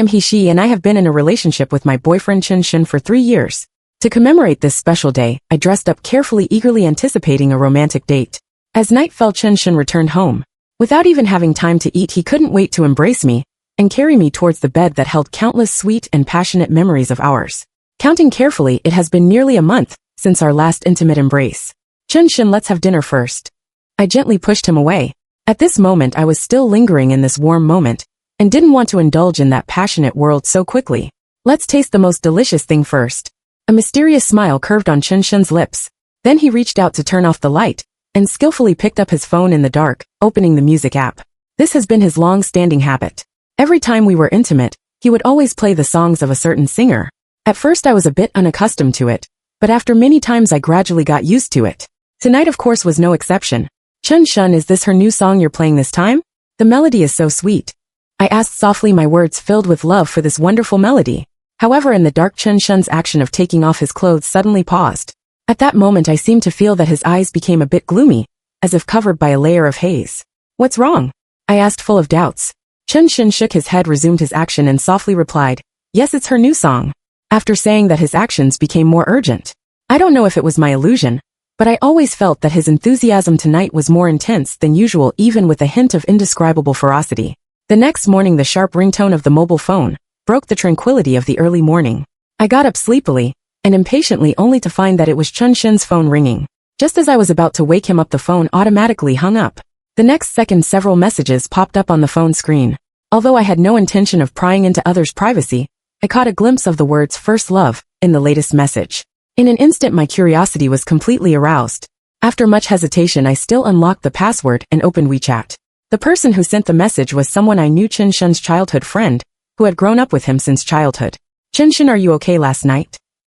am he/she and I have been in a relationship with my boyfriend Chen Shen for 3 years. To commemorate this special day, I dressed up carefully, eagerly anticipating a romantic date. As night fell, Chen Shen returned home. Without even having time to eat, he couldn't wait to embrace me and carry me towards the bed that held countless sweet and passionate memories of ours. Counting carefully, it has been nearly a month since our last intimate embrace. Chen Shen, let's have dinner first. I gently pushed him away. At this moment, I was still lingering in this warm moment and didn't want to indulge in that passionate world so quickly. Let's taste the most delicious thing first. A mysterious smile curved on Chen Shen's lips. Then he reached out to turn off the light and skillfully picked up his phone in the dark, opening the music app. This has been his long-standing habit. Every time we were intimate, he would always play the songs of a certain singer. At first I was a bit unaccustomed to it, but after many times I gradually got used to it. Tonight of course was no exception. Chen Shen, is this her new song you're playing this time? The melody is so sweet. I asked softly, my words filled with love for this wonderful melody. However, in the dark, Chen Shen's action of taking off his clothes suddenly paused. At that moment I seemed to feel that his eyes became a bit gloomy, as if covered by a layer of haze. What's wrong? I asked, full of doubts. Chen Shen shook his head, resumed his action and softly replied, yes, it's her new song. After saying that, his actions became more urgent. I don't know if it was my illusion, but I always felt that his enthusiasm tonight was more intense than usual, even with a hint of indescribable ferocity. The next morning, the sharp ringtone of the mobile phone broke the tranquility of the early morning. I got up sleepily and impatiently, only to find that it was Chen Shen's phone ringing. Just as I was about to wake him up, the phone automatically hung up. The next second, several messages popped up on the phone screen. Although I had no intention of prying into others' privacy, I caught a glimpse of the words "first love" in the latest message. In an instant, my curiosity was completely aroused. After much hesitation, I still unlocked the password and opened WeChat. The person who sent the message was someone I knew, Chen Shen's childhood friend, who had grown up with him since childhood. Chen Shen, are you okay last night?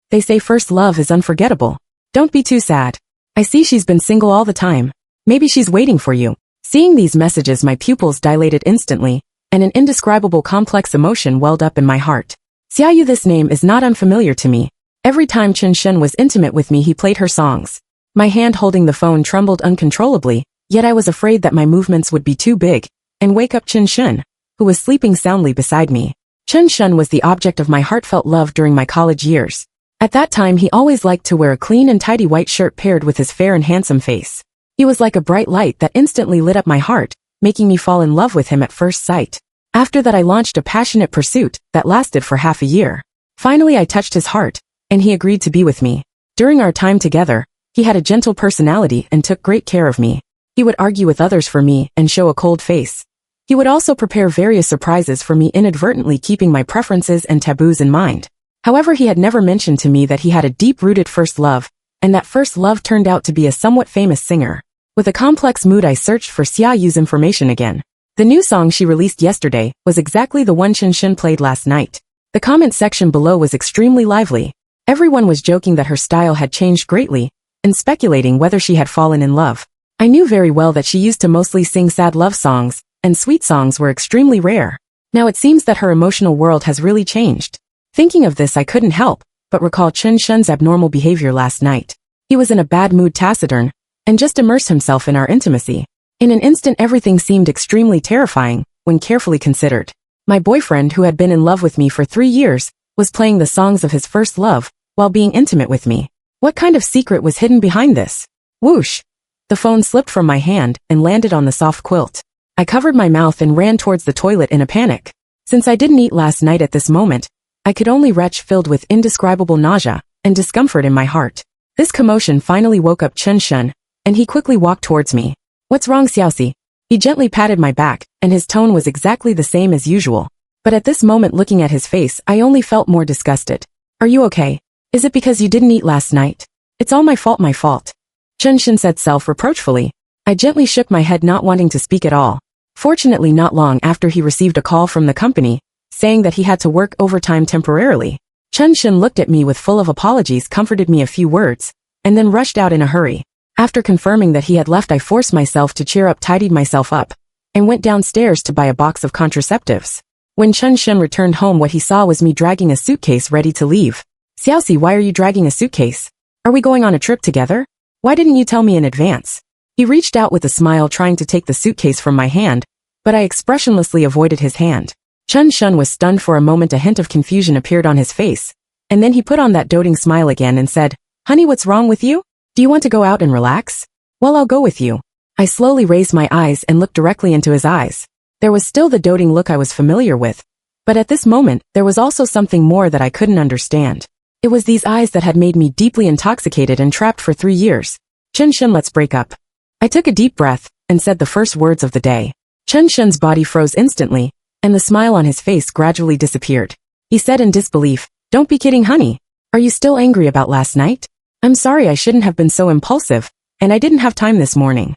They say first love is unforgettable. Don't be too sad. I see she's been single all the time. Maybe she's waiting for you. Seeing these messages, my pupils dilated instantly, and an indescribable complex emotion welled up in my heart. Xiaoyu, this name is not unfamiliar to me. Every time Chen Shen was intimate with me, he played her songs. My hand holding the phone trembled uncontrollably, yet I was afraid that my movements would be too big and wake up Chen Shen, who was sleeping soundly beside me. Chen Shen was the object of my heartfelt love during my college years. At that time, he always liked to wear a clean and tidy white shirt paired with his fair and handsome face. He was like a bright light that instantly lit up my heart, making me fall in love with him at first sight. After that, I launched a passionate pursuit that lasted for half a year. Finally, I touched his heart, and he agreed to be with me. During our time together, he had a gentle personality and took great care of me. He would argue with others for me and show a cold face. He would also prepare various surprises for me, inadvertently keeping my preferences and taboos in mind. However, he had never mentioned to me that he had a deep-rooted first love, and that first love turned out to be a somewhat famous singer. With a complex mood, I searched for Xiaoyu's information again. The new song she released yesterday was exactly the one Chen Shen played last night. The comment section below was extremely lively. Everyone was joking that her style had changed greatly and speculating whether she had fallen in love. I knew very well that she used to mostly sing sad love songs, and sweet songs were extremely rare. Now it seems that her emotional world has really changed. Thinking of this, I couldn't help but recall Chen Shen's abnormal behavior last night. He was in a bad mood, taciturn, and just immersed himself in our intimacy. In an instant, everything seemed extremely terrifying when carefully considered. My boyfriend, who had been in love with me for 3 years, was playing the songs of his first love while being intimate with me. What kind of secret was hidden behind this? Whoosh! The phone slipped from my hand and landed on the soft quilt. I covered my mouth and ran towards the toilet in a panic. Since I didn't eat last night, at this moment, I could only retch, filled with indescribable nausea and discomfort in my heart. This commotion finally woke up Chen Shen, and he quickly walked towards me. What's wrong, Xiaoxi? He gently patted my back, and his tone was exactly the same as usual. But at this moment, looking at his face, I only felt more disgusted. Are you okay? Is it because you didn't eat last night? It's all my fault, my fault. Chen Shen said self-reproachfully. I gently shook my head, not wanting to speak at all. Fortunately, not long after, he received a call from the company, saying that he had to work overtime temporarily. Chen Shen looked at me with full of apologies, comforted me a few words, and then rushed out in a hurry. After confirming that he had left, I forced myself to cheer up, tidied myself up, and went downstairs to buy a box of contraceptives. When Chen Shen returned home, what he saw was me dragging a suitcase ready to leave. Xiaoxi, why are you dragging a suitcase? Are we going on a trip together? Why didn't you tell me in advance? He reached out with a smile, trying to take the suitcase from my hand, but I expressionlessly avoided his hand. Chen Shun was stunned for a moment. A hint of confusion appeared on his face, and then he put on that doting smile again and said, "Honey, what's wrong with you? Do you want to go out and relax? Well, I'll go with you." I slowly raised my eyes and looked directly into his eyes. There was still the doting look I was familiar with, but at this moment, there was also something more that I couldn't understand. It was these eyes that had made me deeply intoxicated and trapped for 3 years. "Chen Shun, let's break up." I took a deep breath and said the first words of the day. Chen Shun's body froze instantly, and the smile on his face gradually disappeared. He said in disbelief, "Don't be kidding, honey. Are you still angry about last night?" "I'm sorry, I shouldn't have been so impulsive, and I didn't have time this morning."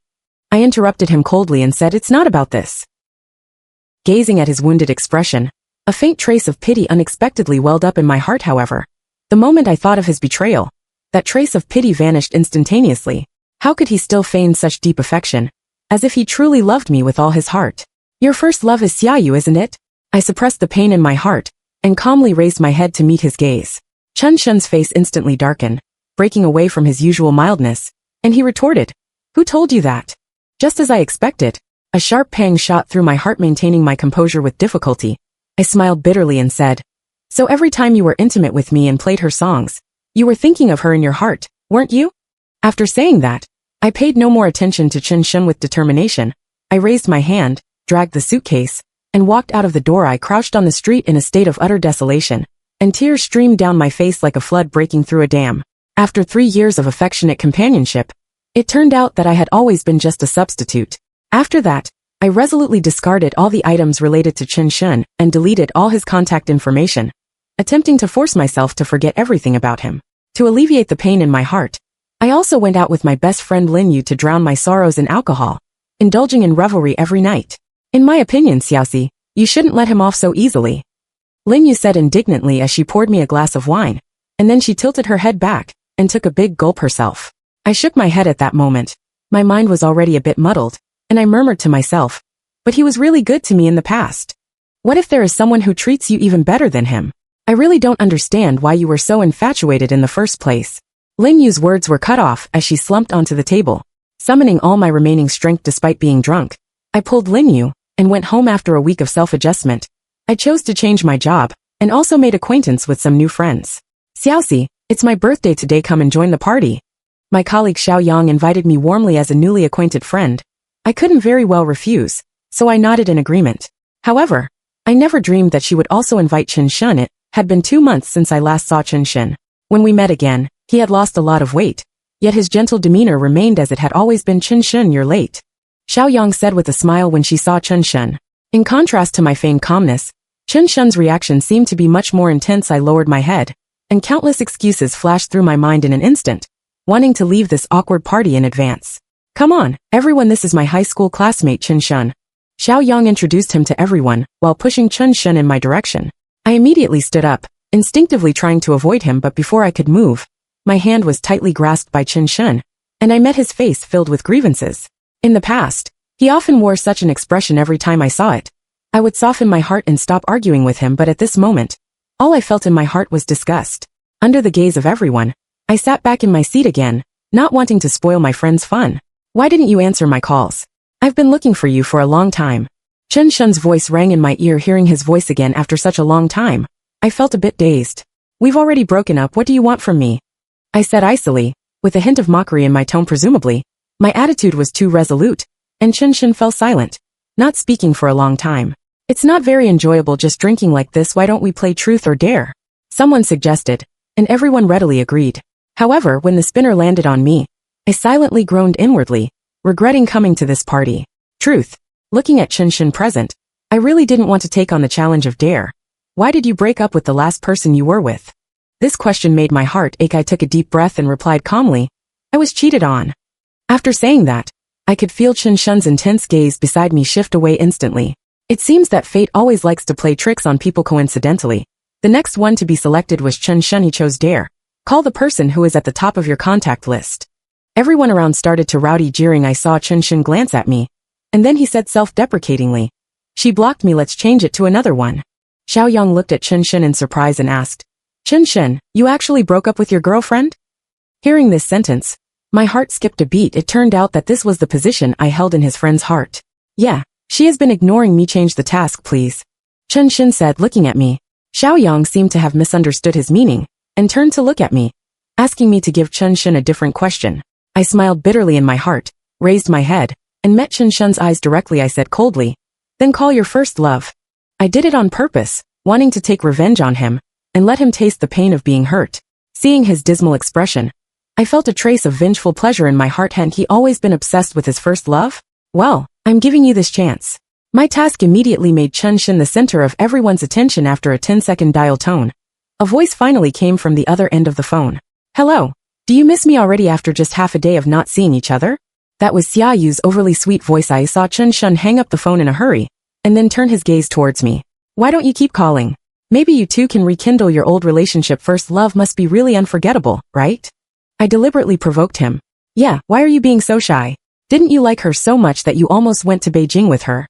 I interrupted him coldly and said, "It's not about this." Gazing at his wounded expression, a faint trace of pity unexpectedly welled up in my heart. However, the moment I thought of his betrayal, that trace of pity vanished instantaneously. How could he still feign such deep affection, as if he truly loved me with all his heart? "Your first love is Xiaoyu, isn't it?" I suppressed the pain in my heart and calmly raised my head to meet his gaze. Chen Shun's face instantly darkened, breaking away from his usual mildness, and he retorted, "Who told you that?" Just as I expected, a sharp pang shot through my heart. Maintaining my composure with difficulty, I smiled bitterly and said, "So every time you were intimate with me and played her songs, you were thinking of her in your heart, weren't you?" After saying that, I paid no more attention to Chen Shun. With determination, I raised my hand, dragged the suitcase, and walked out of the door. I crouched on the street in a state of utter desolation, and tears streamed down my face like a flood breaking through a dam. After 3 years of affectionate companionship, it turned out that I had always been just a substitute. After that, I resolutely discarded all the items related to Chen Shun and deleted all his contact information, attempting to force myself to forget everything about him. To alleviate the pain in my heart, I also went out with my best friend Lin Yu to drown my sorrows in alcohol, indulging in revelry every night. "In my opinion, Xiaoxi, you shouldn't let him off so easily," Lin Yu said indignantly as she poured me a glass of wine, and then she tilted her head back and took a big gulp herself. I shook my head at that moment. My mind was already a bit muddled, and I murmured to myself, "But he was really good to me in the past. What if there is someone who treats you even better than him? I really don't understand why you were so infatuated in the first place." Lin Yu's words were cut off as she slumped onto the table. Summoning all my remaining strength despite being drunk, I pulled Lin Yu and went home. After a week of self-adjustment, I chose to change my job and also made acquaintance with some new friends. "Xiaoxi, it's my birthday today, come and join the party." My colleague Xiao Yang invited me warmly as a newly acquainted friend. I couldn't very well refuse, so I nodded in agreement. However, I never dreamed that she would also invite Chen Shun. It had been 2 months since I last saw Chen Shun. When we met again, he had lost a lot of weight, yet his gentle demeanor remained as it had always been. "Chen Shun, you're late," Xiao Yang said with a smile when she saw Chen Shun. In contrast to my feigned calmness, Chen Shun's reaction seemed to be much more intense. I lowered my head, and countless excuses flashed through my mind in an instant, wanting to leave this awkward party in advance. "Come on, everyone, this is my high school classmate Chen Shun." Xiao Yang introduced him to everyone while pushing Chen Shun in my direction. I immediately stood up, instinctively trying to avoid him, but before I could move, my hand was tightly grasped by Chen Shun, and I met his face filled with grievances. In the past, he often wore such an expression. Every time I saw it, I would soften my heart and stop arguing with him, but at this moment, all I felt in my heart was disgust. Under the gaze of everyone, I sat back in my seat again, not wanting to spoil my friend's fun. "Why didn't you answer my calls? I've been looking for you for a long time." Chen Shun's voice rang in my ear. Hearing his voice again after such a long time, I felt a bit dazed. "We've already broken up, what do you want from me?" I said icily, with a hint of mockery in my tone. Presumably, my attitude was too resolute, and Chen Shun fell silent, not speaking for a long time. "It's not very enjoyable just drinking like this. Why don't we play truth or dare?" someone suggested, and everyone readily agreed. However, when the spinner landed on me, I silently groaned inwardly, regretting coming to this party. Truth. Looking at Chen Shun present, I really didn't want to take on the challenge of dare. "Why did you break up with the last person you were with?" This question made my heart ache. I took a deep breath and replied calmly, "I was cheated on." After saying that, I could feel Chen Shun's intense gaze beside me shift away instantly. It seems that fate always likes to play tricks on people. Coincidentally, the next one to be selected was Chen Shun. He chose dare. Call the person who is at the top of your contact list. Everyone around started to rowdy jeering. I saw Chen Shun glance at me, and then he said self-deprecatingly, "She blocked me, let's change it to another one." Xiao Yang looked at Chen Shun in surprise and asked, "Chen Shun, you actually broke up with your girlfriend?" Hearing this sentence, my heart skipped a beat. It turned out that this was the position I held in his friend's heart. "Yeah, she has been ignoring me. Change the task, please." Chen Xin said, looking at me. Xiao Yang seemed to have misunderstood his meaning, and turned to look at me, asking me to give Chen Xin a different question. I smiled bitterly in my heart, raised my head, and met Chen Xin's eyes directly. I said coldly, "Then call your first love." I did it on purpose, wanting to take revenge on him, and let him taste the pain of being hurt. Seeing his dismal expression, I felt a trace of vengeful pleasure in my heart. Hadn't he always been obsessed with his first love? Well, I'm giving you this chance. My task immediately made Chen Xin the center of everyone's attention. After a 10-second dial tone, a voice finally came from the other end of the phone. "Hello. Do you miss me already after just half a day of not seeing each other?" That was Xia Yu's overly sweet voice. I saw Chen Xin hang up the phone in a hurry, and then turn his gaze towards me. "Why don't you keep calling? Maybe you two can rekindle your old relationship. First love must be really unforgettable, right?" I deliberately provoked him. "Yeah, why are you being so shy? Didn't you like her so much that you almost went to Beijing with her?"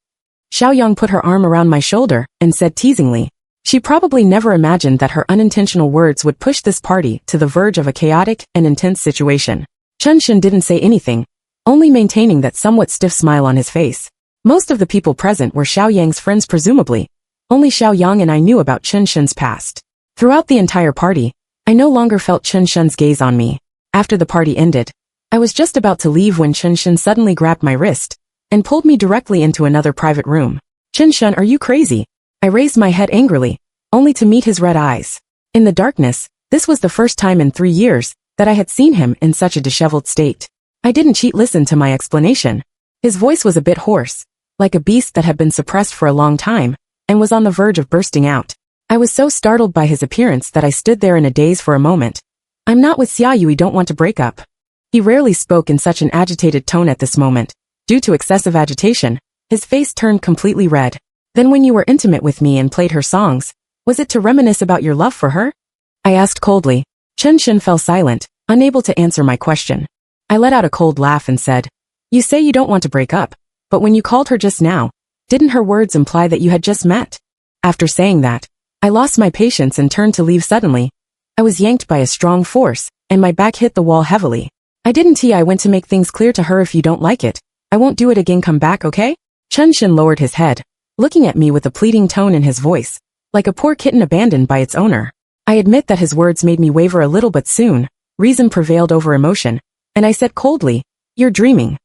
Xiao Yang put her arm around my shoulder and said teasingly. She probably never imagined that her unintentional words would push this party to the verge of a chaotic and intense situation. Chen Xin didn't say anything, only maintaining that somewhat stiff smile on his face. Most of the people present were Xiao Yang's friends presumably. Only Xiao Yang and I knew about Chen Xin's past. Throughout the entire party, I no longer felt Chen Xin's gaze on me. After the party ended, I was just about to leave when Chen Xin suddenly grabbed my wrist and pulled me directly into another private room. "Chen Xin, are you crazy?" I raised my head angrily, only to meet his red eyes. In the darkness, this was the first time in 3 years that I had seen him in such a disheveled state. I didn't listen to my explanation. His voice was a bit hoarse, like a beast that had been suppressed for a long time, and was on the verge of bursting out. I was so startled by his appearance that I stood there in a daze for a moment. "I'm not with Xia Yu. We don't want to break up." He rarely spoke in such an agitated tone at this moment. Due to excessive agitation, his face turned completely red. "Then when you were intimate with me and played her songs, was it to reminisce about your love for her?" I asked coldly. Chen Xin fell silent, unable to answer my question. I let out a cold laugh and said, "You say you don't want to break up, but when you called her just now, didn't her words imply that you had just met?" After saying that, I lost my patience and turned to leave suddenly. I was yanked by a strong force, and my back hit the wall heavily. I went to make things clear to her. If you don't like it, I won't do it again. Come back, okay?" Chen Xin lowered his head, looking at me with a pleading tone in his voice, like a poor kitten abandoned by its owner. I admit that his words made me waver a little, but soon, reason prevailed over emotion, and I said coldly, "You're dreaming."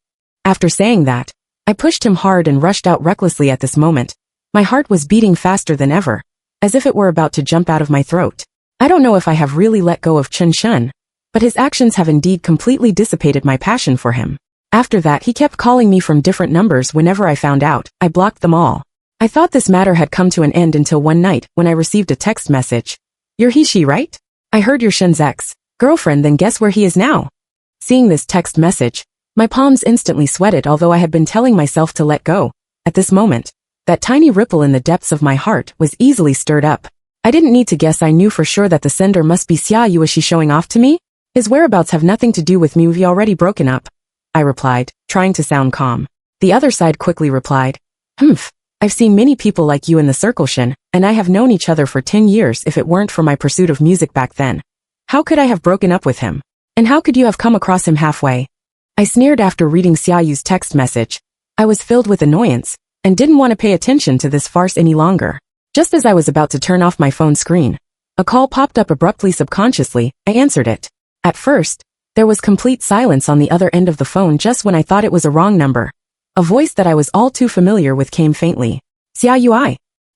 After saying that, I pushed him hard and rushed out recklessly. At this moment, my heart was beating faster than ever, as if it were about to jump out of my throat. I don't know if I have really let go of Chen Xin, but his actions have indeed completely dissipated my passion for him. After that, he kept calling me from different numbers. Whenever I found out, I blocked them all. I thought this matter had come to an end until one night when I received a text message. "You're he/she, right? I heard you're Shen's ex-girlfriend, then guess where he is now?" Seeing this text message, my palms instantly sweated. Although I had been telling myself to let go, at this moment, that tiny ripple in the depths of my heart was easily stirred up. I didn't need to guess. I knew for sure that the sender must be Xia Yu. Is she showing off to me? His whereabouts have nothing to do with me. We've already broken up, I replied, trying to sound calm. The other side quickly replied, "Humph. I've seen many people like you in the circle, Shin, and I have known each other for 10 years. If it weren't for my pursuit of music back then, how could I have broken up with him? And how could you have come across him halfway?" I sneered after reading Xia Yu's text message. I was filled with annoyance, and didn't want to pay attention to this farce any longer. Just as I was about to turn off my phone screen, a call popped up abruptly. Subconsciously, I answered it. At first, there was complete silence on the other end of the phone. Just when I thought it was a wrong number, a voice that I was all too familiar with came faintly. "Xia Yu."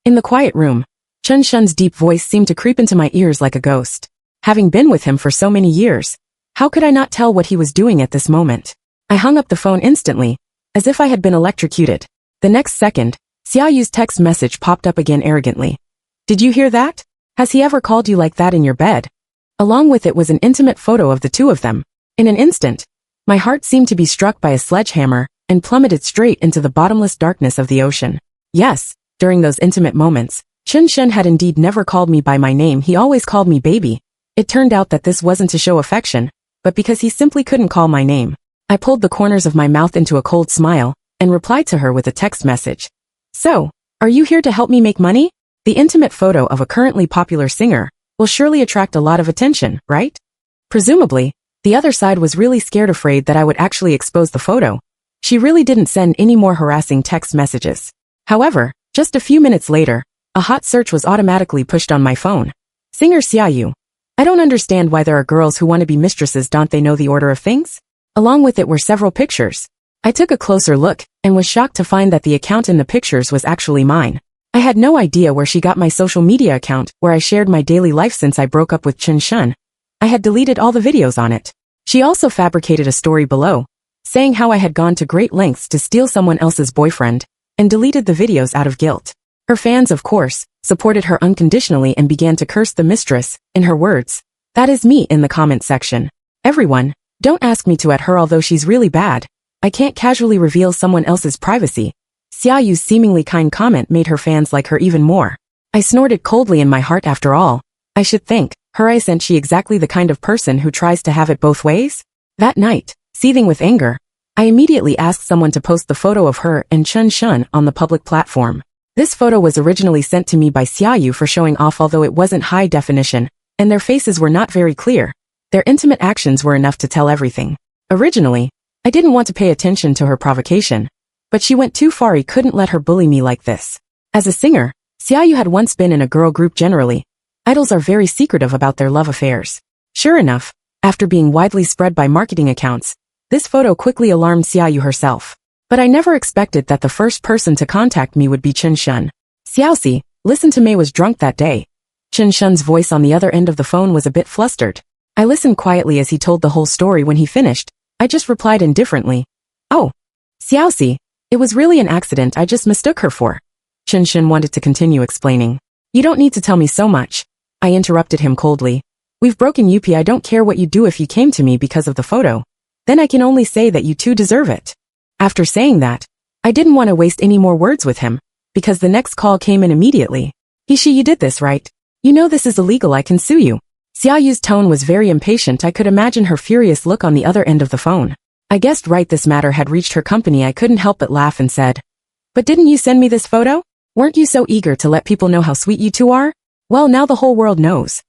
In the quiet room, Chen Xin's deep voice seemed to creep into my ears like a ghost. Having been with him for so many years, how could I not tell what he was doing at this moment? I hung up the phone instantly, as if I had been electrocuted. The next second, Xia Yu's text message popped up again arrogantly. "Did you hear that? Has he ever called you like that in your bed?" Along with it was an intimate photo of the two of them. In an instant, my heart seemed to be struck by a sledgehammer and plummeted straight into the bottomless darkness of the ocean. Yes, during those intimate moments, Chen Xin had indeed never called me by my name. He always called me baby. It turned out that this wasn't to show affection, but because he simply couldn't call my name. I pulled the corners of my mouth into a cold smile and replied to her with a text message. "So, are you here to help me make money? The intimate photo of a currently popular singer will surely attract a lot of attention, right?" Presumably, the other side was really scared, afraid that I would actually expose the photo. She really didn't send any more harassing text messages. However, just a few minutes later, A hot search was automatically pushed on my phone. Singer Xiaoyu. I don't understand why there are girls who want to be mistresses. Don't they know the order of things? Along with it were several pictures. I took a closer look and was shocked to find that the account in the pictures was actually mine. I had no idea where she got my social media account where I shared my daily life since I broke up with Chen Shun. I had deleted all the videos on it. She also fabricated a story below, saying how I had gone to great lengths to steal someone else's boyfriend, and deleted the videos out of guilt. Her fans, of course, supported her unconditionally and began to curse the mistress, in her words. That is me in the comment section. Everyone, don't ask me to at her although she's really bad. I can't casually reveal someone else's privacy. Xiaoyu's seemingly kind comment made her fans like her even more. I snorted coldly in my heart. After all, I should think, isn't she exactly the kind of person who tries to have it both ways? That night, seething with anger, I immediately asked someone to post the photo of her and Chen Shun on the public platform. This photo was originally sent to me by Xiaoyu for showing off, although it wasn't high definition, and their faces were not very clear. Their intimate actions were enough to tell everything. Originally, I didn't want to pay attention to her provocation, but she went too far. He couldn't let her bully me like this. As a singer, Xiaoyu had once been in a girl group. Generally, idols are very secretive about their love affairs. Sure enough, after being widely spread by marketing accounts, this photo quickly alarmed Xiaoyu herself. But I never expected that the first person to contact me would be Chen Shun. Xiaoxi, listen to me. Was drunk that day. Chen Shun's voice on the other end of the phone was a bit flustered. I listened quietly as he told the whole story. When he finished, I just replied indifferently. Oh, Xiaoxi, it was really an accident. I just mistook her for. Chen Shun wanted to continue explaining. You don't need to tell me so much. I interrupted him coldly. We've broken up. I don't care what you do if you came to me because of the photo. Then I can only say that you two deserve it. After saying that, I didn't want to waste any more words with him, because the next call came in immediately. You did this, right? You know this is illegal. I can sue you. Xiaoyu's tone was very impatient. I could imagine her furious look on the other end of the phone. I guessed right this matter had reached her company. I couldn't help but laugh and said, but didn't you send me this photo? Weren't you so eager to let people know how sweet you two are? Well, now the whole world knows.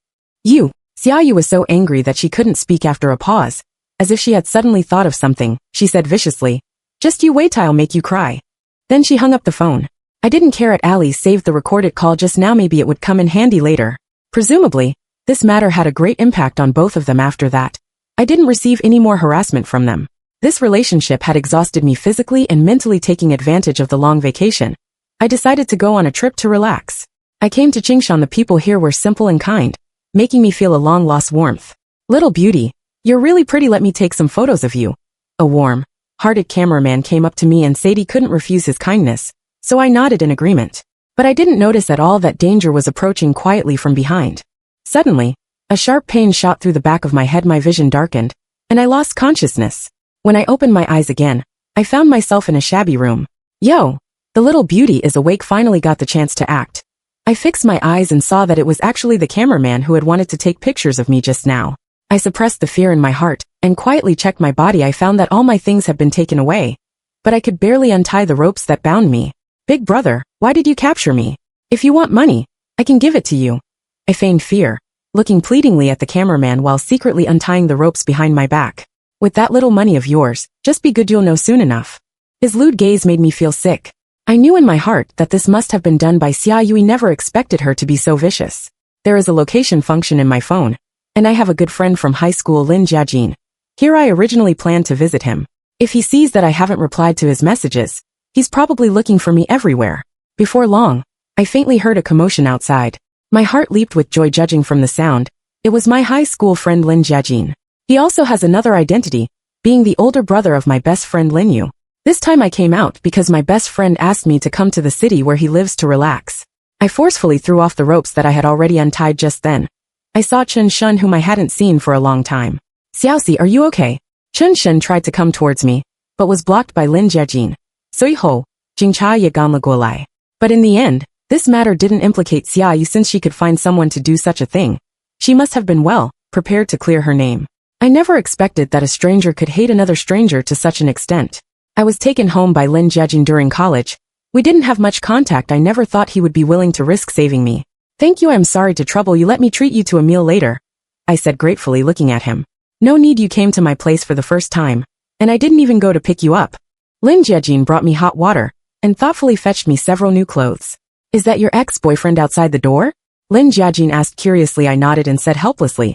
Xiaoyu was so angry that she couldn't speak. After a pause, as if she had suddenly thought of something, she said viciously, just you wait, I'll make you cry. Then she hung up the phone. I didn't care at Ali saved the recorded call just now. Maybe it would come in handy later. Presumably, this matter had a great impact on both of them. After that, I didn't receive any more harassment from them. This relationship had exhausted me physically and mentally. Taking advantage of the long vacation, I decided to go on a trip to relax. I came to Qingshan. The people here were simple and kind, making me feel a long-lost warmth. Little beauty, you're really pretty. Let me take some photos of you. A warm-hearted cameraman came up to me and said he couldn't refuse his kindness, so I nodded in agreement. But I didn't notice at all that danger was approaching quietly from behind. Suddenly, a sharp pain shot through the back of my head. My vision darkened, and I lost consciousness. When I opened my eyes again, I found myself in a shabby room. Yo, the little beauty is awake. Finally got the chance to act. I fixed my eyes and saw that it was actually the cameraman who had wanted to take pictures of me just now. I suppressed the fear in my heart and quietly checked my body. I found that all my things had been taken away, but I could barely untie the ropes that bound me. Big brother, why did you capture me? If you want money, I can give it to you. I feigned fear, looking pleadingly at the cameraman while secretly untying the ropes behind my back. With that little money of yours, just be good, you'll know soon enough. His lewd gaze made me feel sick. I knew in my heart that this must have been done by Xiaoyu. Never expected her to be so vicious. There is a location function in my phone, and I have a good friend from high school, Lin Jiajin. Here I originally planned to visit him. If he sees that I haven't replied to his messages, he's probably looking for me everywhere. Before long, I faintly heard a commotion outside. My heart leaped with joy. Judging from the sound, it was my high school friend Lin Jiajin. He also has another identity, being the older brother of my best friend Lin Yu. This time I came out because my best friend asked me to come to the city where he lives to relax. I forcefully threw off the ropes that I had already untied. Just then, I saw Chen Shun, whom I hadn't seen for a long time. Xiaoxi, are you okay? Chen Shun tried to come towards me, but was blocked by Lin Jiajin. Suiho, Jingcha ye ganla guolai. But in the end, this matter didn't implicate Xiaoyu since she could find someone to do such a thing. She must have been well prepared to clear her name. I never expected that a stranger could hate another stranger to such an extent. I was taken home by Lin Jiajin during college. We didn't have much contact. I never thought he would be willing to risk saving me. Thank you. I'm sorry to trouble you. Let me treat you to a meal later, I said gratefully, looking at him. No need, you came to my place for the first time, and I didn't even go to pick you up. Lin Jiajin brought me hot water and thoughtfully fetched me several new clothes. Is that your ex-boyfriend outside the door? Lin Jiajin asked curiously. I nodded and said helplessly.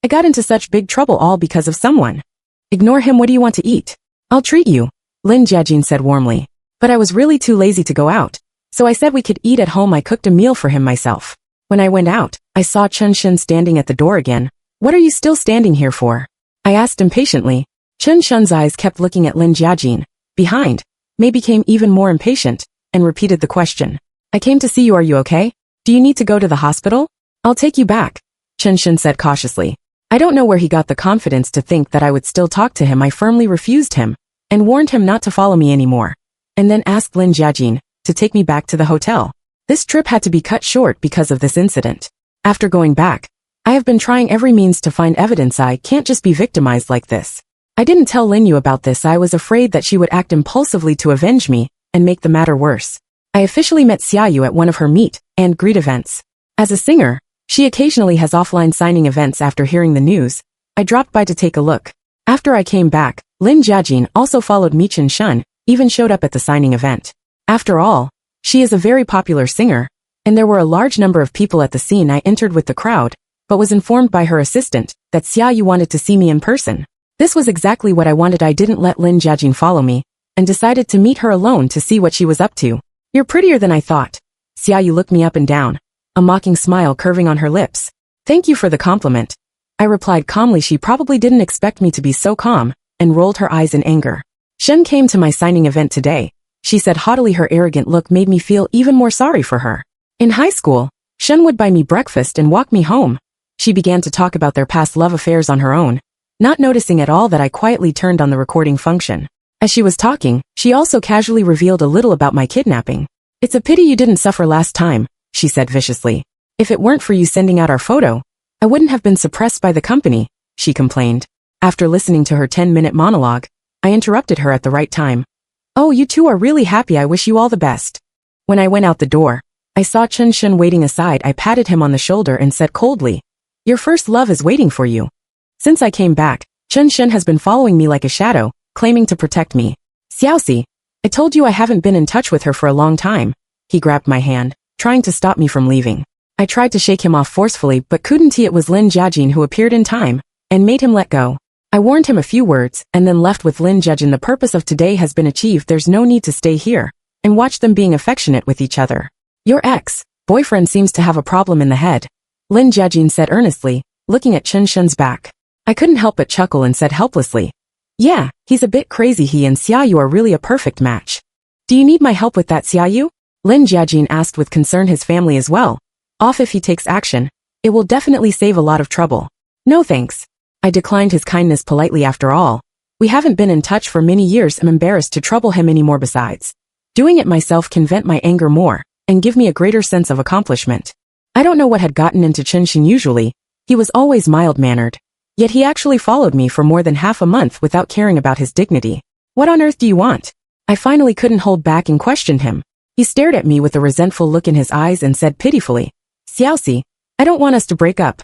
I got into such big trouble all because of someone. Ignore him. What do you want to eat? I'll treat you, Lin Jiajin said warmly. But I was really too lazy to go out. So I said we could eat at home. I cooked a meal for him myself. When I went out, I saw Chen Shen standing at the door again. What are you still standing here for? I asked impatiently. Chen Shen's eyes kept looking at Lin Jiajin. Behind, Mei became even more impatient, and repeated the question. I came to see you. Are you okay? Do you need to go to the hospital? I'll take you back, Chen Shen said cautiously. I don't know where he got the confidence to think that I would still talk to him. I firmly refused him, and warned him not to follow me anymore. And then asked Lin Jiajin to take me back to the hotel. This trip had to be cut short because of this incident. After going back, I have been trying every means to find evidence. I can't just be victimized like this. I didn't tell Lin Yu about this. I was afraid that she would act impulsively to avenge me and make the matter worse. I officially met Xia Yu at one of her meet and greet events. As a singer, she occasionally has offline signing events. After hearing the news, I dropped by to take a look. After I came back, Lin Jiajin also followed me. Chen Shen even showed up at the signing event. After all, she is a very popular singer, and there were a large number of people at the scene. I entered with the crowd, but was informed by her assistant that Xia Yu wanted to see me in person. This was exactly what I wanted. I didn't let Lin Jiajin follow me, and decided to meet her alone to see what she was up to. You're prettier than I thought. Xia Yu looked me up and down, a mocking smile curving on her lips. Thank you for the compliment, I replied calmly. She probably didn't expect me to be so calm, and rolled her eyes in anger. Shen came to my signing event today, she said haughtily. Her arrogant look made me feel even more sorry for her. In high school, Shen would buy me breakfast and walk me home. She began to talk about their past love affairs on her own, not noticing at all that I quietly turned on the recording function. As she was talking, she also casually revealed a little about my kidnapping. It's a pity you didn't suffer last time, she said viciously. If it weren't for you sending out our photo, I wouldn't have been suppressed by the company, she complained. After listening to her 10-minute monologue, I interrupted her at the right time. Oh, you two are really happy. I wish you all the best. When I went out the door, I saw Chen Shen waiting aside. I patted him on the shoulder and said coldly, your first love is waiting for you. Since I came back, Chen Shen has been following me like a shadow, claiming to protect me. Xiaoxi, I told you I haven't been in touch with her for a long time. He grabbed my hand, trying to stop me from leaving. I tried to shake him off forcefully but couldn't. It was Lin Jiajin who appeared in time, and made him let go. I warned him a few words, and then left with Lin Jiajin. The purpose of today has been achieved. There's no need to stay here, and watch them being affectionate with each other. Your ex-boyfriend seems to have a problem in the head, Lin Jiajin said earnestly, looking at Chen Shen's back. I couldn't help but chuckle and said helplessly, yeah, he's a bit crazy. He and Xia Yu are really a perfect match. Do you need my help with that, Xia Yu? Lin Jiajin asked with concern. His family as well. Off if he takes action. It will definitely save a lot of trouble. No thanks. I declined his kindness politely. After all, we haven't been in touch for many years. I'm embarrassed to trouble him anymore. Besides, doing it myself can vent my anger more, and give me a greater sense of accomplishment. I don't know what had gotten into Chen Shen. Usually, he was always mild-mannered. Yet he actually followed me for more than half a month without caring about his dignity. What on earth do you want? I finally couldn't hold back and questioned him. He stared at me with a resentful look in his eyes and said pitifully, Xiaoxi, I don't want us to break up.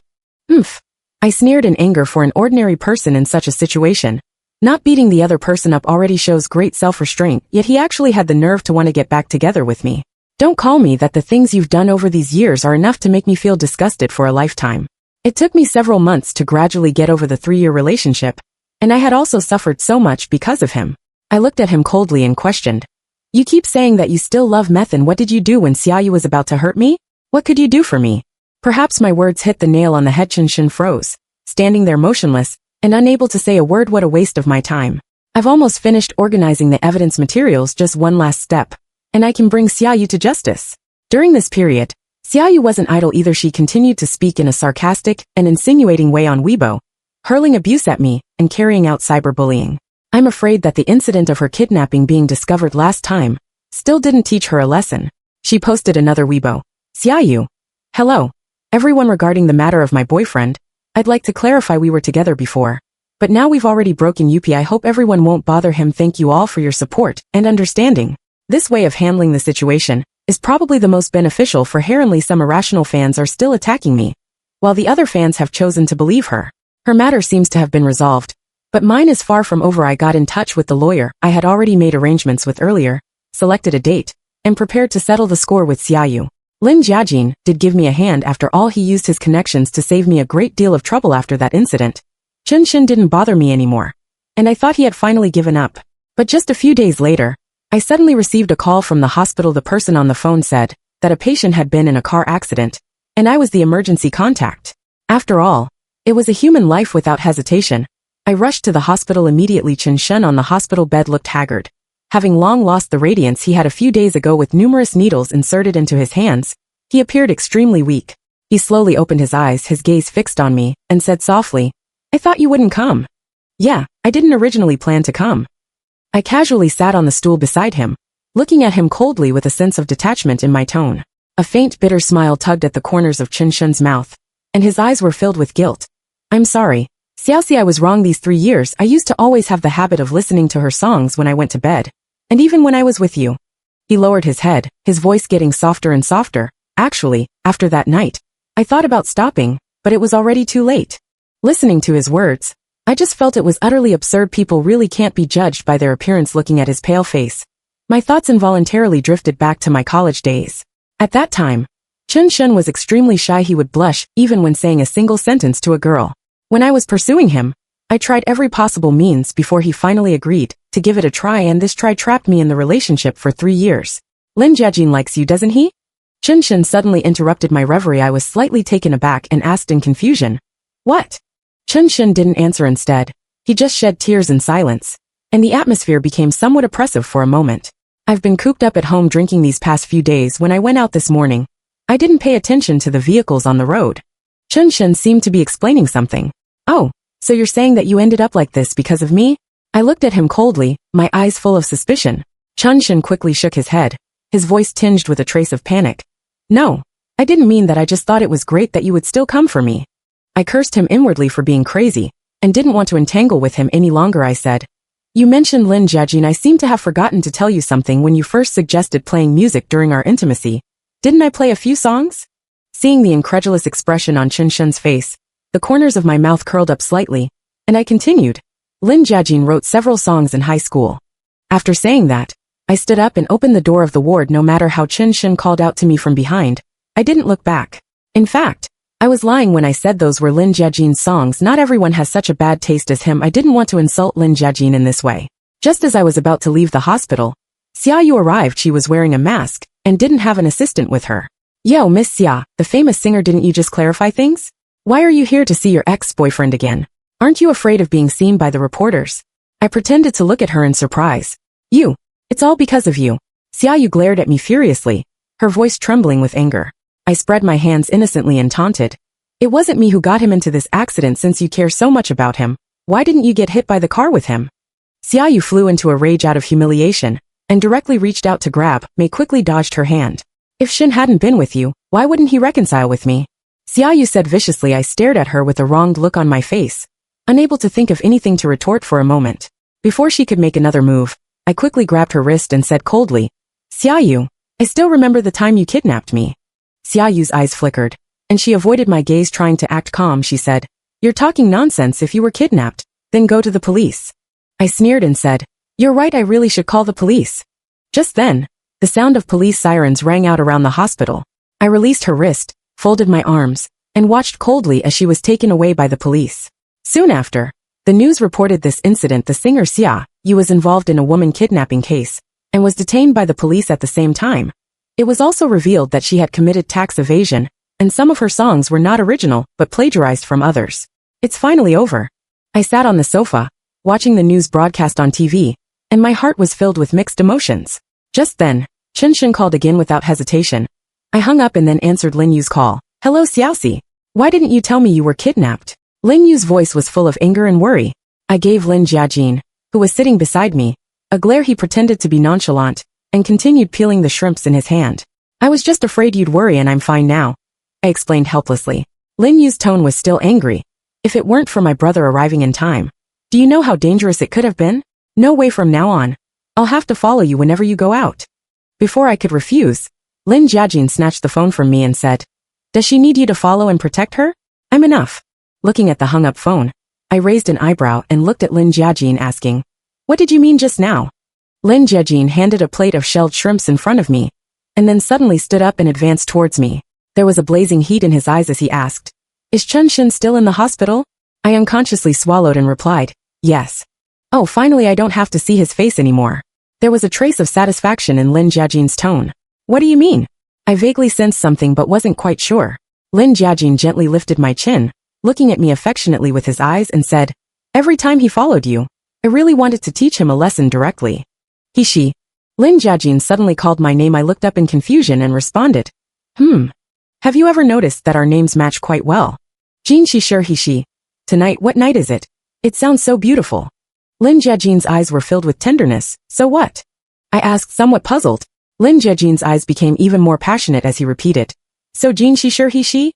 Oomph. I sneered in anger. For an ordinary person in such a situation, not beating the other person up already shows great self-restraint, yet he actually had the nerve to want to get back together with me. Don't call me that. The things you've done over these years are enough to make me feel disgusted for a lifetime. It took me several months to gradually get over the 3-year relationship, and I had also suffered so much because of him. I looked at him coldly and questioned. You keep saying that you still love Meth, and what did you do when Xia Yu was about to hurt me? What could you do for me? Perhaps my words hit the nail on the head. Chen Shen froze, standing there motionless, and unable to say a word. What a waste of my time. I've almost finished organizing the evidence materials. Just one last step, and I can bring Xia Yu to justice. During this period, Xia Yu wasn't idle either. She continued to speak in a sarcastic and insinuating way on Weibo, hurling abuse at me and carrying out cyberbullying. I'm afraid that the incident of her kidnapping being discovered last time still didn't teach her a lesson. She posted another Weibo. Xia Yu. Hello, everyone. Regarding the matter of my boyfriend, I'd like to clarify we were together before, but now we've already broken up. I hope everyone won't bother him. Thank you all for your support and understanding. This way of handling the situation is probably the most beneficial for Heronly. Some irrational fans are still attacking me, while the other fans have chosen to believe her. Her matter seems to have been resolved, but mine is far from over. I got in touch with the lawyer I had already made arrangements with earlier, selected a date, and prepared to settle the score with Xia Yu. Lin Jiajin did give me a hand. After all, he used his connections to save me a great deal of trouble after that incident. Chen Shen didn't bother me anymore, and I thought he had finally given up. But just a few days later, I suddenly received a call from the hospital. The person on the phone said that a patient had been in a car accident, and I was the emergency contact. After all, it was a human life. Without hesitation, I rushed to the hospital immediately. Chen Shen on the hospital bed looked haggard, having long lost the radiance he had a few days ago. With numerous needles inserted into his hands, he appeared extremely weak. He slowly opened his eyes, his gaze fixed on me, and said softly, "I thought you wouldn't come." "Yeah, I didn't originally plan to come." I casually sat on the stool beside him, looking at him coldly with a sense of detachment in my tone. A faint bitter smile tugged at the corners of Chen Shen's mouth, and his eyes were filled with guilt. "I'm sorry, Xiaoxi, I was wrong. These 3 years I used to always have the habit of listening to her songs when I went to bed, and even when I was with you." He lowered his head, his voice getting softer and softer. "Actually, after that night, I thought about stopping, but it was already too late." Listening to his words, I just felt it was utterly absurd. People really can't be judged by their appearance. Looking at his pale face, my thoughts involuntarily drifted back to my college days. At that time, Chen Shen was extremely shy. He would blush even when saying a single sentence to a girl. When I was pursuing him, I tried every possible means before he finally agreed to give it a try, and this try trapped me in the relationship for 3 years. "Lin Jiajin likes you, doesn't he?" Chen Shen suddenly interrupted my reverie. I was slightly taken aback and asked in confusion, "What?" Chen Shen didn't answer. Instead, he just shed tears in silence, and the atmosphere became somewhat oppressive for a moment. "I've been cooped up at home drinking these past few days. When I went out this morning, I didn't pay attention to the vehicles on the road." Chen Shen seemed to be explaining something. "Oh, so you're saying that you ended up like this because of me?" I looked at him coldly, my eyes full of suspicion. Chen Shen quickly shook his head, his voice tinged with a trace of panic. "No, I didn't mean that. I just thought it was great that you would still come for me." I cursed him inwardly for being crazy, and didn't want to entangle with him any longer. I said, "You mentioned Lin Jiajin. I seem to have forgotten to tell you something. When you first suggested playing music during our intimacy, didn't I play a few songs?" Seeing the incredulous expression on Chen Shen's face, the corners of my mouth curled up slightly, and I continued, "Lin Jiajin wrote several songs in high school." After saying that, I stood up and opened the door of the ward. No matter how Chen Shen called out to me from behind, I didn't look back. In fact, I was lying when I said those were Lin Jiajin's songs. Not everyone has such a bad taste as him. I didn't want to insult Lin Jiajin in this way. Just as I was about to leave the hospital, Xia Yu arrived. She was wearing a mask and didn't have an assistant with her. "Yo, Miss Xia, the famous singer, didn't you just clarify things? Why are you here to see your ex-boyfriend again? Aren't you afraid of being seen by the reporters?" I pretended to look at her in surprise. "You, it's all because of you." Xia Yu glared at me furiously, her voice trembling with anger. I spread my hands innocently and taunted, "It wasn't me who got him into this accident. Since you care so much about him, why didn't you get hit by the car with him?" Xia Yu flew into a rage out of humiliation, and directly reached out to grab. Mei quickly dodged her hand. "If Shin hadn't been with you, why wouldn't he reconcile with me?" Xia Yu said viciously. I stared at her with a wronged look on my face, unable to think of anything to retort for a moment. Before she could make another move, I quickly grabbed her wrist and said coldly, "Xia Yu, I still remember the time you kidnapped me." Xia Yu's eyes flickered, and she avoided my gaze. Trying to act calm, she said, "You're talking nonsense. If you were kidnapped, then go to the police." I sneered and said, "You're right, I really should call the police." Just then, the sound of police sirens rang out around the hospital. I released her wrist, folded my arms, and watched coldly as she was taken away by the police. Soon after, the news reported this incident. The singer Xia Yu was involved in a woman kidnapping case, and was detained by the police at the same time. It was also revealed that she had committed tax evasion, and some of her songs were not original, but plagiarized from others. It's finally over. I sat on the sofa, watching the news broadcast on TV, and my heart was filled with mixed emotions. Just then, Chen Shen called again without hesitation. I hung up and then answered Lin Yu's call. "Hello, Xiaoxi. Why didn't you tell me you were kidnapped?" Lin Yu's voice was full of anger and worry. I gave Lin Jiajin, who was sitting beside me, a glare. He pretended to be nonchalant, and continued peeling the shrimps in his hand. "I was just afraid you'd worry, and I'm fine now," I explained helplessly. Lin Yu's tone was still angry. "If it weren't for my brother arriving in time, do you know how dangerous it could have been? No way. From now on, I'll have to follow you whenever you go out." Before I could refuse, Lin Jiajin snatched the phone from me and said, "Does she need you to follow and protect her? I'm enough." Looking at the hung-up phone, I raised an eyebrow and looked at Lin Jiajin, asking, "What did you mean just now?" Lin Jiajin handed a plate of shelled shrimps in front of me, and then suddenly stood up and advanced towards me. There was a blazing heat in his eyes as he asked, "Is Chun-Shin still in the hospital?" I unconsciously swallowed and replied, "Yes." "Oh, finally I don't have to see his face anymore." There was a trace of satisfaction in Lin Jiajin's tone. "What do you mean?" I vaguely sensed something but wasn't quite sure. Lin Jiajin gently lifted my chin, looking at me affectionately with his eyes and said, "Every time he followed you, I really wanted to teach him a lesson directly." She. Lin Jiajin suddenly called my name. I looked up in confusion and responded, Have you ever noticed that our names match quite well? Jin Shi sure she. Tonight, what night is it? It sounds so beautiful. Lin Jiajin's eyes were filled with tenderness. So what? I asked, somewhat puzzled. Lin Jiajin's eyes became even more passionate as he repeated, "So Jin Shi sure she?"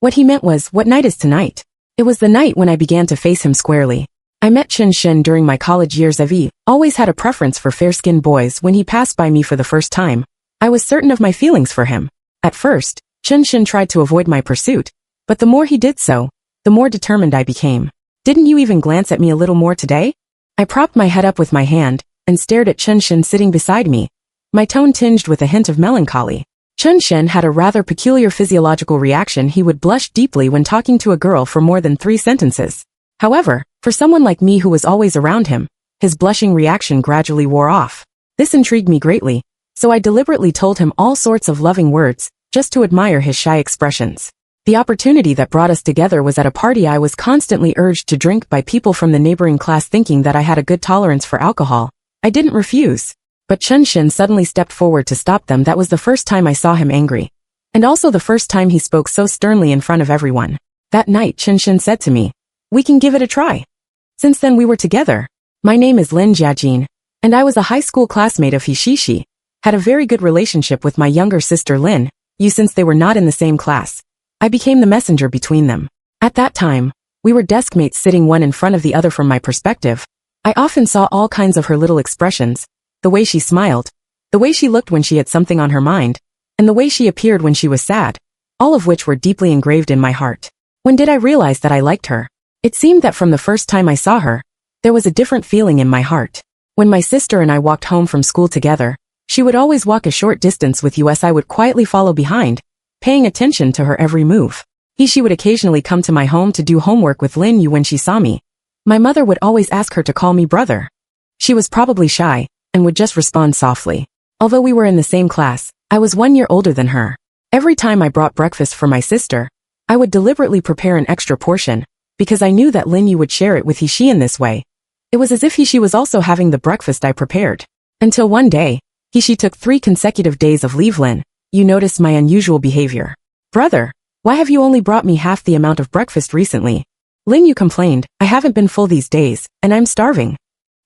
What he meant was, what night is tonight? It was the night when I began to face him squarely. I met Chun-Shin during my college years. I've always had a preference for fair-skinned boys. When he passed by me for the first time, I was certain of my feelings for him. At first, Chun-Shin tried to avoid my pursuit, but the more he did so, the more determined I became. "Didn't you even glance at me a little more today?" I propped my head up with my hand and stared at Chun-Shin sitting beside me, my tone tinged with a hint of melancholy. Chun-Shin had a rather peculiar physiological reaction. He would blush deeply when talking to a girl for more than 3 sentences. However, for someone like me who was always around him, his blushing reaction gradually wore off. This intrigued me greatly, so I deliberately told him all sorts of loving words, just to admire his shy expressions. The opportunity that brought us together was at a party. I was constantly urged to drink by people from the neighboring class. Thinking that I had a good tolerance for alcohol, I didn't refuse. But Chun-Shin suddenly stepped forward to stop them. That was the first time I saw him angry. And also the first time he spoke so sternly in front of everyone. That night Chun-Shin said to me, "We can give it a try." Since then we were together. My name is Lin Jiajin, and I was a high school classmate of Shi. Had a very good relationship with my younger sister Lin Yu. Since they were not in the same class, I became the messenger between them. At that time, we were desk mates sitting one in front of the other. From my perspective, I often saw all kinds of her little expressions. The way she smiled, the way she looked when she had something on her mind, and the way she appeared when she was sad, all of which were deeply engraved in my heart. When did I realize that I liked her? It seemed that from the first time I saw her, there was a different feeling in my heart. When my sister and I walked home from school together, she would always walk a short distance with us. I would quietly follow behind, paying attention to her every move. She would occasionally come to my home to do homework with Lin Yu. When she saw me, my mother would always ask her to call me brother. She was probably shy, and would just respond softly. Although we were in the same class, I was 1 year older than her. Every time I brought breakfast for my sister, I would deliberately prepare an extra portion, because I knew that Lin Yu would share it with she. In this way, it was as if she was also having the breakfast I prepared. Until one day, she took 3 consecutive days of leave. "Lin, you noticed my unusual behavior. Brother, why have you only brought me half the amount of breakfast recently?" Lin Yu complained, "I haven't been full these days, and I'm starving."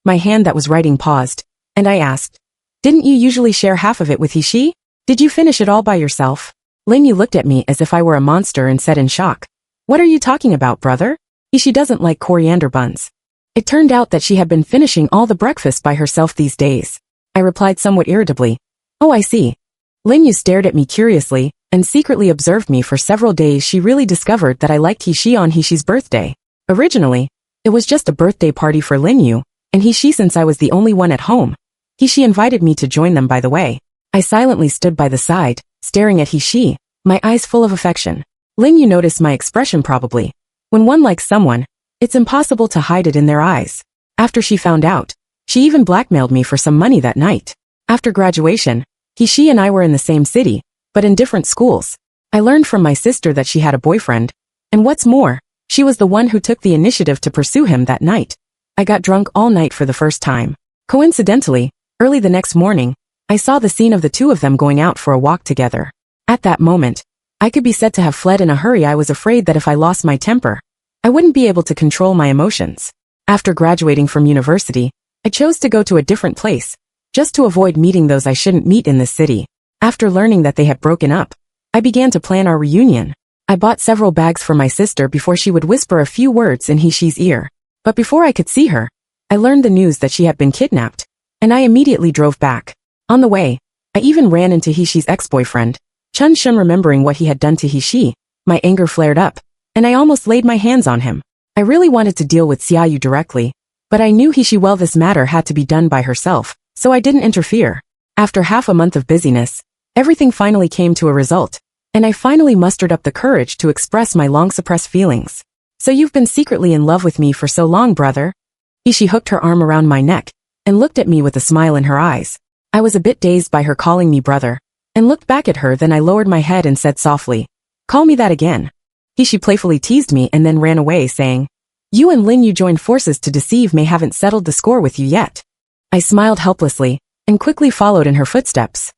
My hand that was writing paused, and I asked, "Didn't you usually share half of it with she? Did you finish it all by yourself?" Lin Yu looked at me as if I were a monster and said in shock, "What are you talking about, brother? She doesn't like coriander buns." It turned out that she had been finishing all the breakfast by herself these days. I replied somewhat irritably, "Oh, I see." Lin Yu stared at me curiously and secretly observed me for several days. She really discovered that I liked she on she's birthday. Originally, it was just a birthday party for Lin Yu and she. Since I was the only one at home, she invited me to join them. By the way, I silently stood by the side, staring at she, my eyes full of affection. Lin Yu noticed my expression. Probably, when one likes someone, it's impossible to hide it in their eyes. After she found out, she even blackmailed me for some money that night. After graduation, she and I were in the same city, but in different schools. I learned from my sister that she had a boyfriend, and what's more, she was the one who took the initiative to pursue him that night. I got drunk all night for the first time. Coincidentally, early the next morning, I saw the scene of the two of them going out for a walk together. At that moment, I could be said to have fled in a hurry. I was afraid that if I lost my temper, I wouldn't be able to control my emotions. After graduating from university, I chose to go to a different place, just to avoid meeting those I shouldn't meet in this city. After learning that they had broken up, I began to plan our reunion. I bought several bags for my sister before she would whisper a few words in she's ear. But before I could see her, I learned the news that she had been kidnapped, and I immediately drove back. On the way, I even ran into she's ex-boyfriend, Chun-Shin. Remembering what he had done to she, my anger flared up, and I almost laid my hands on him. I really wanted to deal with Xiaoyu directly, but I knew she well. This matter had to be done by herself, so I didn't interfere. After half a month of busyness, Everything finally came to a result, and I finally mustered up the courage to express my long-suppressed feelings. So you've been secretly in love with me for so long, brother? She hooked her arm around my neck and looked at me with a smile in her eyes. I was a bit dazed by her calling me brother, and looked back at her. Then I lowered my head and said softly, "Call me that again." She playfully teased me and then ran away, saying, "You and Lin Yu joined forces to deceive me, haven't settled the score with you yet." I smiled helplessly and quickly followed in her footsteps.